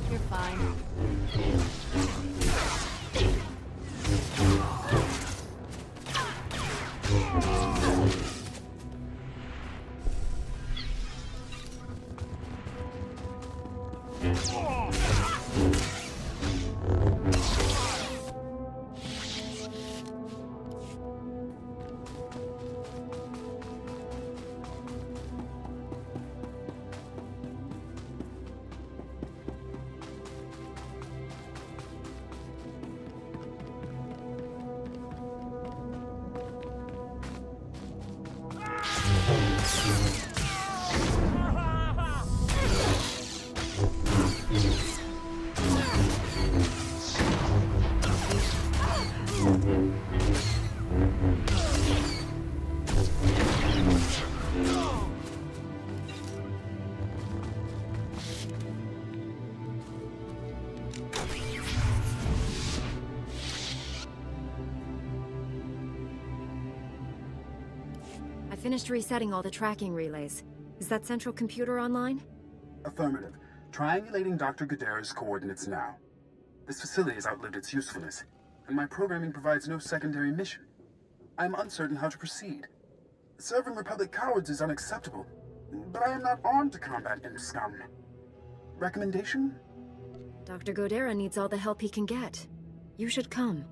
You're fine. I finished resetting all the tracking relays. Is that central computer online? Affirmative. Triangulating Dr. Gadera's coordinates now. This facility has outlived its usefulness, and my programming provides no secondary mission. I am uncertain how to proceed. Serving Republic cowards is unacceptable, but I am not armed to combat imp scum. Recommendation? Dr. Godera needs all the help he can get. You should come.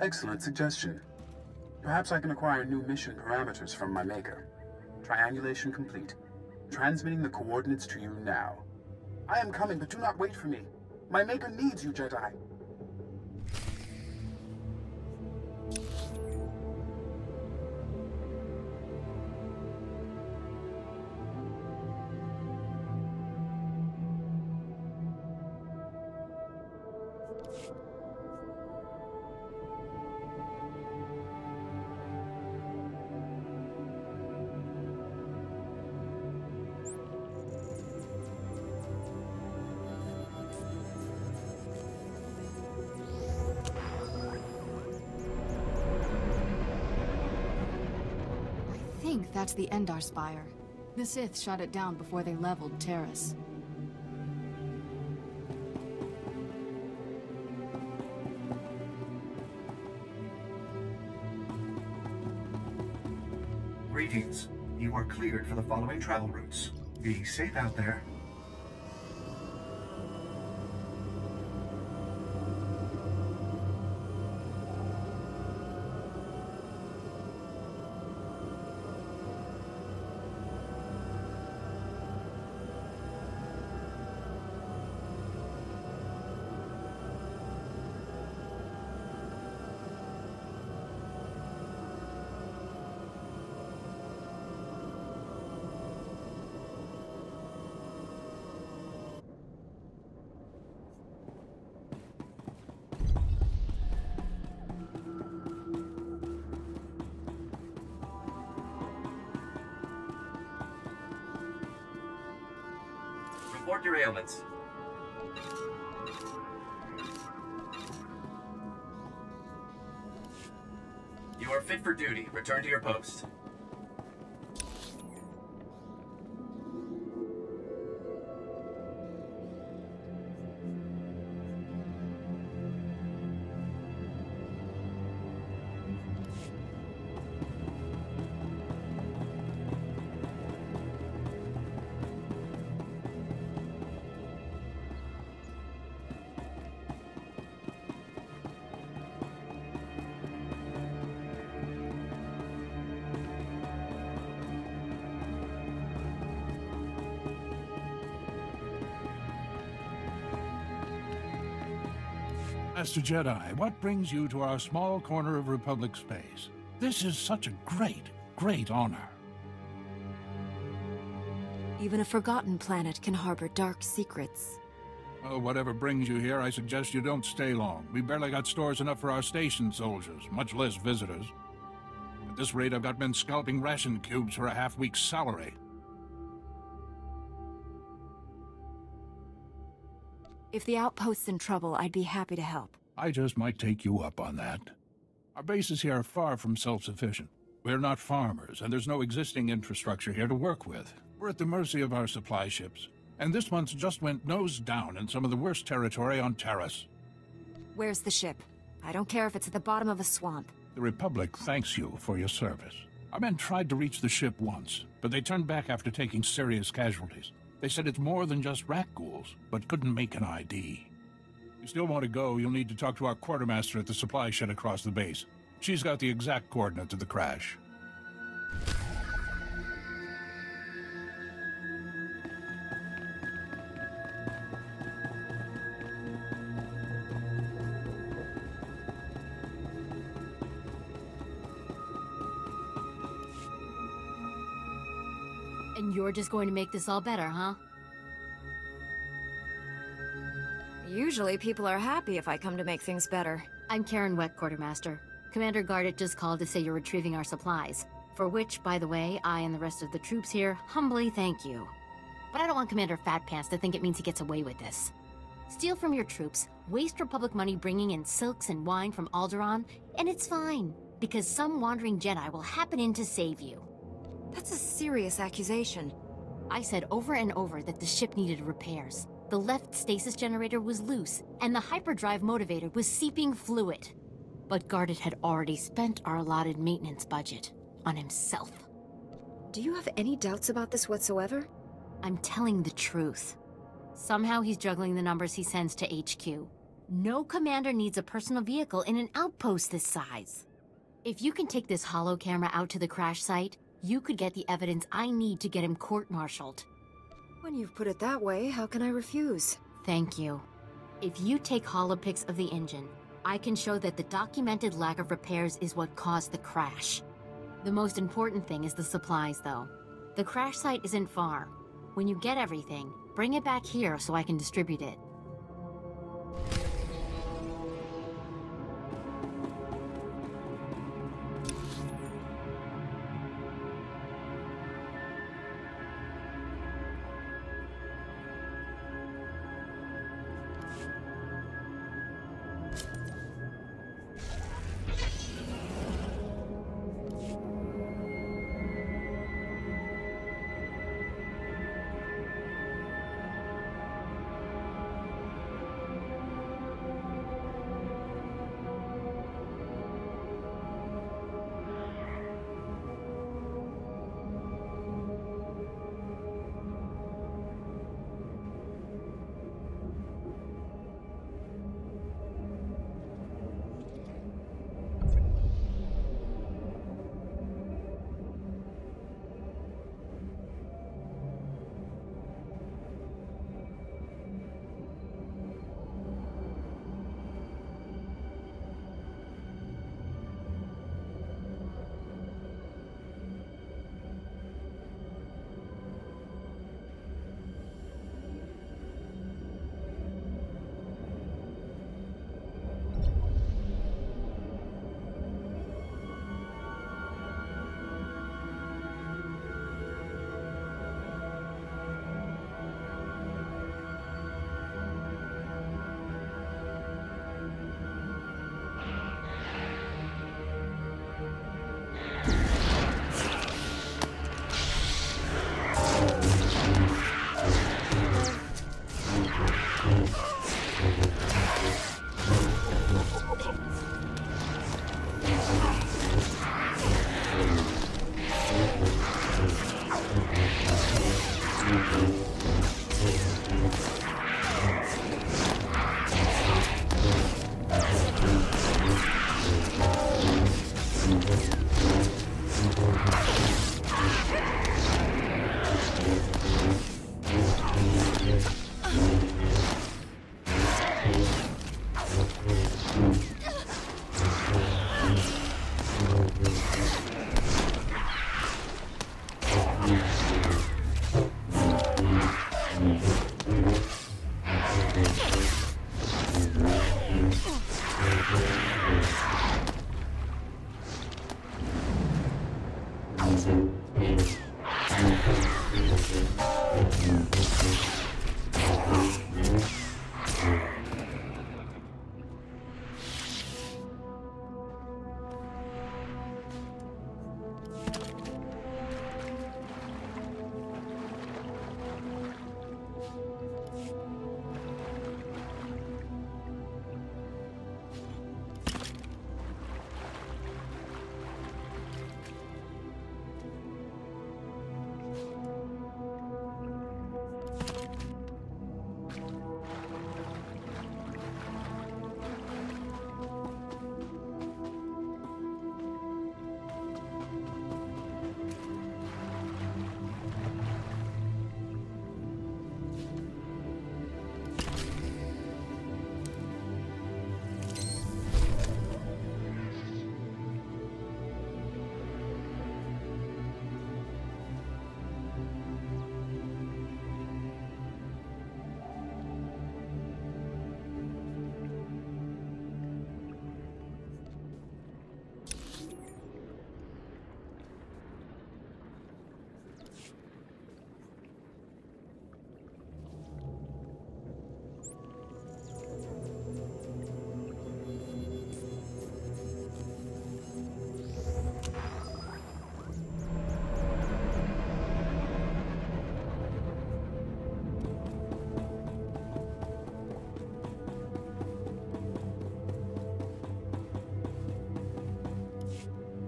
Excellent suggestion. Perhaps I can acquire new mission parameters from my maker. Triangulation complete. Transmitting the coordinates to you now. I am coming, but do not wait for me. My maker needs you, Jedi. I think that's the Endar Spire. The Sith shot it down before they leveled Terrace. Greetings. You are cleared for the following travel routes. Be safe out there. Report your ailments. You are fit for duty. Return to your post. Master Jedi, what brings you to our small corner of Republic space? This is such a great, great honor. Even a forgotten planet can harbor dark secrets. Well, whatever brings you here, I suggest you don't stay long. We barely got stores enough for our station soldiers, much less visitors. At this rate, I've got men scalping ration cubes for a half-week's salary. If the outpost's in trouble, I'd be happy to help. I just might take you up on that. Our bases here are far from self-sufficient. We're not farmers, and there's no existing infrastructure here to work with. We're at the mercy of our supply ships. And this month just went nose down in some of the worst territory on Taris. Where's the ship? I don't care if it's at the bottom of a swamp. The Republic thanks you for your service. Our men tried to reach the ship once, but they turned back after taking serious casualties. They said it's more than just rat ghouls, but couldn't make an ID. If you still want to go, you'll need to talk to our quartermaster at the supply shed across the base. She's got the exact coordinates of the crash. And you're just going to make this all better, huh? Usually people are happy if I come to make things better. I'm Karen Wet, Quartermaster. Commander Gardit just called to say you're retrieving our supplies. For which, by the way, I and the rest of the troops here humbly thank you. But I don't want Commander Fat Pants to think it means he gets away with this. Steal from your troops, waste Republic money bringing in silks and wine from Alderaan, and it's fine, because some wandering Jedi will happen in to save you. That's a serious accusation. I said over and over that the ship needed repairs. The left stasis generator was loose, and the hyperdrive motivator was seeping fluid. But Gardit had already spent our allotted maintenance budget on himself. Do you have any doubts about this whatsoever? I'm telling the truth. Somehow he's juggling the numbers he sends to HQ. No commander needs a personal vehicle in an outpost this size. If you can take this holo camera out to the crash site, you could get the evidence I need to get him court-martialed. When you've put it that way, how can I refuse? Thank you. If you take holopics of the engine, I can show that the documented lack of repairs is what caused the crash. The most important thing is the supplies, though. The crash site isn't far. When you get everything, bring it back here so I can distribute it.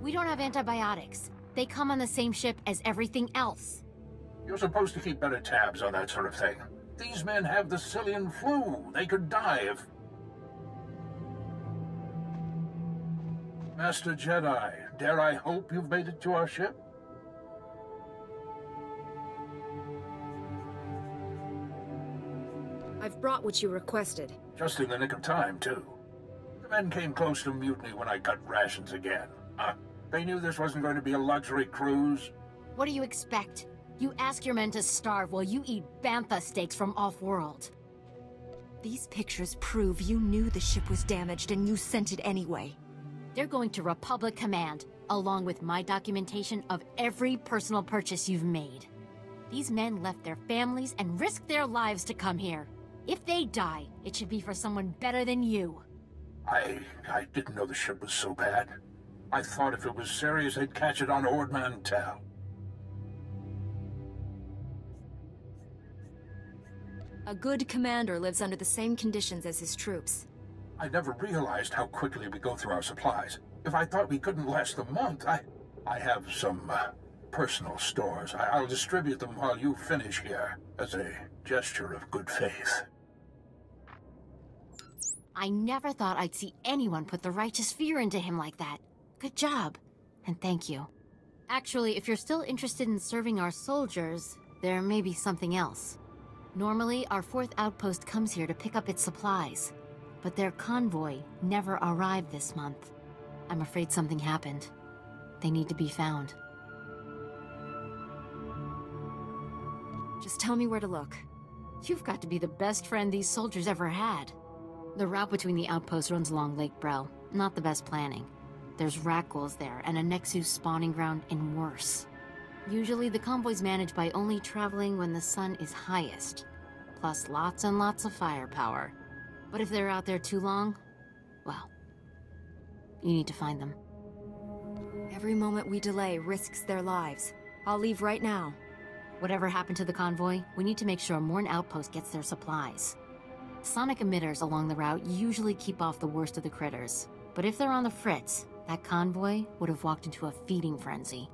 We don't have antibiotics. They come on the same ship as everything else. You're supposed to keep better tabs on that sort of thing. These men have the Cillian flu. They could die if... Master Jedi, dare I hope you've made it to our ship? I've brought what you requested. Just in the nick of time, too. The men came close to mutiny when I cut rations again. They knew this wasn't going to be a luxury cruise. What do you expect? You ask your men to starve while you eat bantha steaks from off-world. These pictures prove you knew the ship was damaged and you sent it anyway. They're going to Republic Command, along with my documentation of every personal purchase you've made. These men left their families and risked their lives to come here. If they die, it should be for someone better than you. I didn't know the ship was so bad. I thought if it was serious, they'd catch it on Ord Mantell. A good commander lives under the same conditions as his troops. I never realized how quickly we go through our supplies. If I thought we couldn't last a month, I have some personal stores. I'll distribute them while you finish here, as a gesture of good faith. I never thought I'd see anyone put the righteous fear into him like that. Good job, and thank you. Actually, if you're still interested in serving our soldiers, there may be something else. Normally, our 4th outpost comes here to pick up its supplies, but their convoy never arrived this month. I'm afraid something happened. They need to be found. Just tell me where to look. You've got to be the best friend these soldiers ever had. The route between the outposts runs along Lake Brel. Not the best planning. There's rat ghouls there, and a Nexus spawning ground, and worse. Usually the convoy's managed by only traveling when the sun is highest, plus lots and lots of firepower. But if they're out there too long, well, you need to find them. Every moment we delay risks their lives. I'll leave right now. Whatever happened to the convoy, we need to make sure Morn Outpost gets their supplies. Sonic emitters along the route usually keep off the worst of the critters, but if they're on the fritz, that convoy would have walked into a feeding frenzy.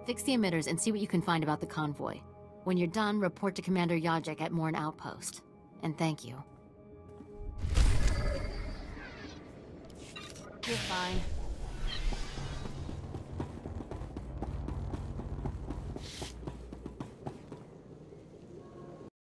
Fix the emitters and see what you can find about the convoy. When you're done, report to Commander Yajek at Morn Outpost. And thank you. You're fine.